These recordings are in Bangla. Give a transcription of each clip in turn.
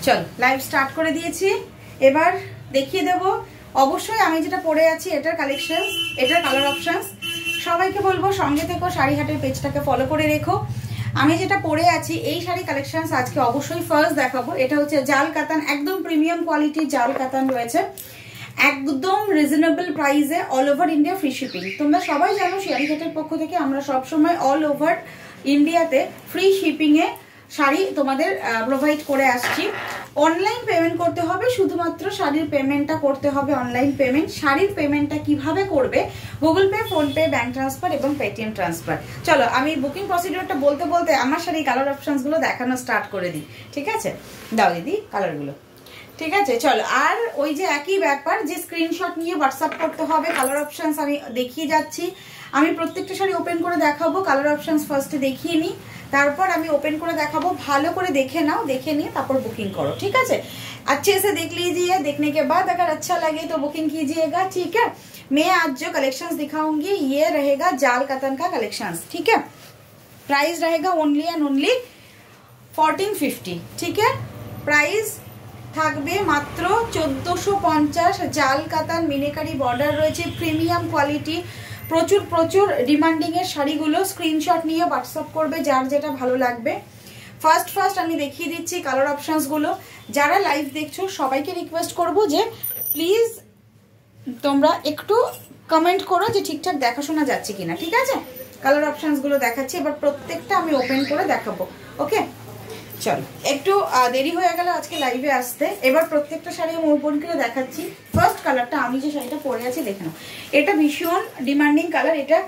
চল লাইভ স্টার্ট করে দিয়েছি। এবার দেখিয়ে দেব অবশ্যই আমি যেটা পরে আছি এটার কালেকশন, এটার কালার অপশনস। সবাইকে বলবো সঙ্গে থেকো, শাড়ি হাটের পেজটাকে ফলো করে রেখো। আমি যেটা পরে আছি এই শাড়ি কালেকশনস আজকে অবশ্যই ফার্স্ট দেখাবো। এটা হচ্ছে জাল কাতান, একদম প্রিমিয়াম কোয়ালিটির জাল কাতান রয়েছে, একদম রিজনেবল প্রাইসে, all over India free shipping. তোমরা সবাই জানো শাড়ি হাটের পক্ষ থেকে আমরা সবসময় অল ওভার ইন্ডিয়াতে ফ্রি শিপিংয়ে শাড়ি তোমাদের প্রোভাইড করে আসছি। অনলাইন পেমেন্ট করতে হবে, শুধুমাত্র শাড়ির পেমেন্টটা করতে হবে অনলাইন পেমেন্ট। শাড়ির পেমেন্টটা কিভাবে করবে? Google pay, PhonePe, bank transfer এবং পেটিএম ট্রান্সফার। চলো আমি বুকিং প্রসিডিওরটা বলতে বলতে আমার শাড়ি কালার অপশনসগুলো দেখানো স্টার্ট করে দিই, ঠিক আছে? দাও দিদি কালারগুলো, ঠিক আছে? চলো, আর ওই যে একই ব্যাপার যে স্ক্রিনশট নিয়ে হোয়াটসঅ্যাপ করতে হবে। কালার অপশনস আমি দেখিয়ে যাচ্ছি, আমি প্রত্যেকটা শাড়ি ওপেন করে দেখাবো। কালার অপশনস ফার্স্টে দেখিয়ে নিই, তারপর আমি ওপেন করে দেখাবো। ভালো করে দেখে নাও, দেখে নিয়ে তারপর বুकिंग करो, ठीक है? अच्छे से देख लीजिए, देखने के बाद अगर अच्छा लगे तो बुकिंग कीजिएगा, ठीक है? मैं आज जो कलेक्शंस दिखाऊंगी ये रहेगा जाल कतन का कलेक्शंस, ठीक है? प्राइस रहेगा ओनली एंड ओनली 1450, ठीक है? प्राइस থাকবে মাত্র 1450। জাল কাতান মিনেকারি বর্ডার রয়েছে, প্রিমিয়াম কোয়ালিটি, প্রচুর প্রচুর ডিমান্ডিং এর শাড়িগুলো। স্ক্রিনশট নিয়ে হোয়াটসঅ্যাপ করবে যার যেটা ভালো লাগবে। ফার্স্ট আমি দেখিয়ে দিচ্ছি কালার অপশনস গুলো। যারা লাইভ দেখছো সবাইকে রিকোয়েস্ট করব যে প্লিজ তোমরা একটু কমেন্ট করো যে ঠিকঠাক দেখাশোনা যাচ্ছে কিনা, ঠিক আছে? কালার অপশনস গুলো দেখাচ্ছি, এবার প্রত্যেকটা আমি ওপেন করে দেখাবো, ওকে? চলো, একটু দেরি হয়ে গেল আজকে লাইভে আসতে। এবার প্রত্যেকটা শাড়ি আমি ওপেন করে দেখাচ্ছি। ফার্স্ট কালারটা আমি যে শাড়িটা পরে আছি দেখে নাও, এটা ভীষণ ডিমান্ডিং কালার। এটা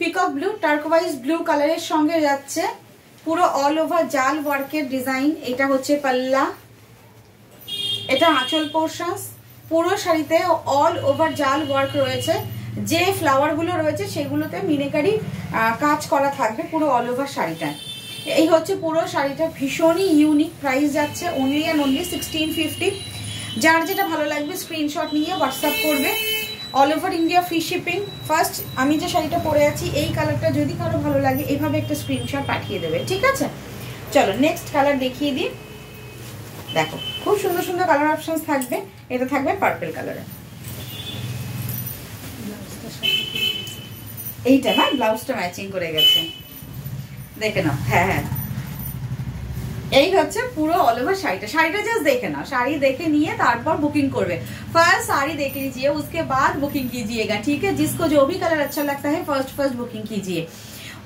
পিকক ব্লু, টার্কোয়াইজ ব্লু কালারের সঙ্গে যাচ্ছে, পুরো অল ওভার জাল ওয়ার্কের ডিজাইন। এটা হচ্ছে পাল্লা, এটা আঁচল পোর্শনস। পুরো শাড়িতে অল ওভার জাল ওয়ার্ক রয়েছে, যে ফ্লাওয়ার গুলো রয়েছে সেগুলোতে মিনেকারি কাজ করা থাকবে পুরো অল ওভার শাড়িটা। এই হচ্ছে পুরো শাড়িটা, ভীষণই ইউনিক। প্রাইস যাচ্ছে ওনলি অ্যান্ড ওনলি 1650। যার যেটা ভালো লাগবে স্ক্রিনশট নিয়ে হোয়াটসঅ্যাপ করবে, all over India free shipping. First আমি যে শাড়িটা পরে আছি এই কালারটা যদি কারো ভালো লাগে এইভাবে একটা স্ক্রিনশট পাঠিয়ে দেবে, ঠিক আছে? চলো নেক্সট কালার দেখিয়ে দিই। দেখো খুব সুন্দর সুন্দর কালার অপশনস থাকবে। এটা থাকবে পার্পল কালারে, এইটা না ব্লাউজটা ম্যাচিং করে গেছে, দেখে নাও। হ্যাঁ, এই হচ্ছে পুরো অল ওভার শাড়িটা। শাড়িটা জাস্ট দেখে নাও, শাড়ি দেখে নিয়ে তারপর বুकिंग করবে। फर्स्ट साड़ी देख लीजिए, उसके बाद बुकिंग कीजिएगा, ठीक है? जिसको जो भी कलर अच्छा लगता है फर्स्ट बुकिंग कीजिए।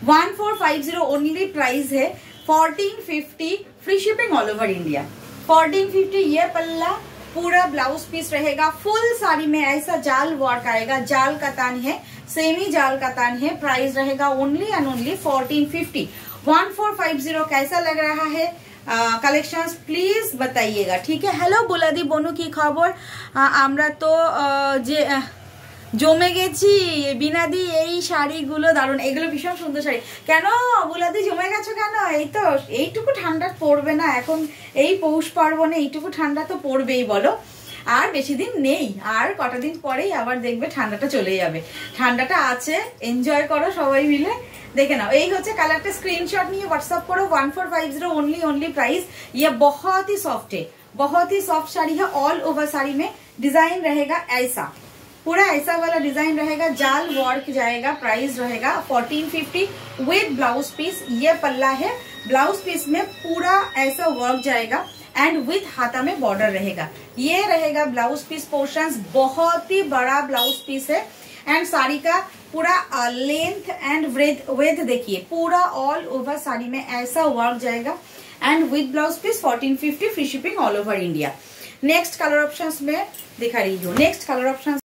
1450 ओनली प्राइस है, 1450 free shipping all over India. 1450 ये पल्ला, पूरा ब्लाउज पीस रहेगा। फुल साड़ी में ऐसा जाल वर्क आएगा, जाल कतान है, सेमी जाल कतान है। प्राइस रहेगा ओनली एंड ओनली 1450। 1450 कैसा लग रहा है কালেকশনস প্লিজ बताइएगा, ঠিক है? হ্যালো বুলাদি বনু, কি খবর? আমরা তো যে জমে গেছি বিনাদি, এই শাড়িগুলো দারুণ, এগুলো ভীষণ সুন্দর শাড়ি। কেন বুলাদি জমে গেছো কেন? এই তো এইটুকু ঠান্ডা পড়বে না এখন, এই পৌষ পার্বণে এইটুকু ঠান্ডা তো পড়বেই, বলো? আর বেশি দিন নেই, আর কটা দিন পরেই আবার দেখবে ঠান্ডাটা চলে যাবে। ঠান্ডাটা আছে, এনজয় করো সবাই মিলে। देखे ना, यही होचे कलर स्क्रीनशॉट नहीं व्हाट्सअप करो। 1450 ओनली प्राइस। ये बहुत ही सॉफ्ट है, बहुत ही सॉफ्ट साड़ी है। ऑल ओवर साड़ी में डिजाइन रहेगा ऐसा, पूरा ऐसा वाला डिजाइन रहेगा, जाल वर्क जाएगा। प्राइस रहेगा 1450 विद ब्लाउज पीस। ये पल्ला है, ब्लाउज पीस में पूरा ऐसा वर्क जाएगा एंड विथ हाथा में बॉर्डर रहेगा। ये रहेगा ब्लाउज पीस पोर्शन, बहुत ही बड़ा ब्लाउज पीस है। एंड साड़ी का पूरा लेंथ एंड विड्थ देखिए, पूरा ऑल ओवर साड़ी में ऐसा वर्क जाएगा and with blouse piece 1450 free shipping all over India. Next colour options में दिखा रही हूँ। Next colour options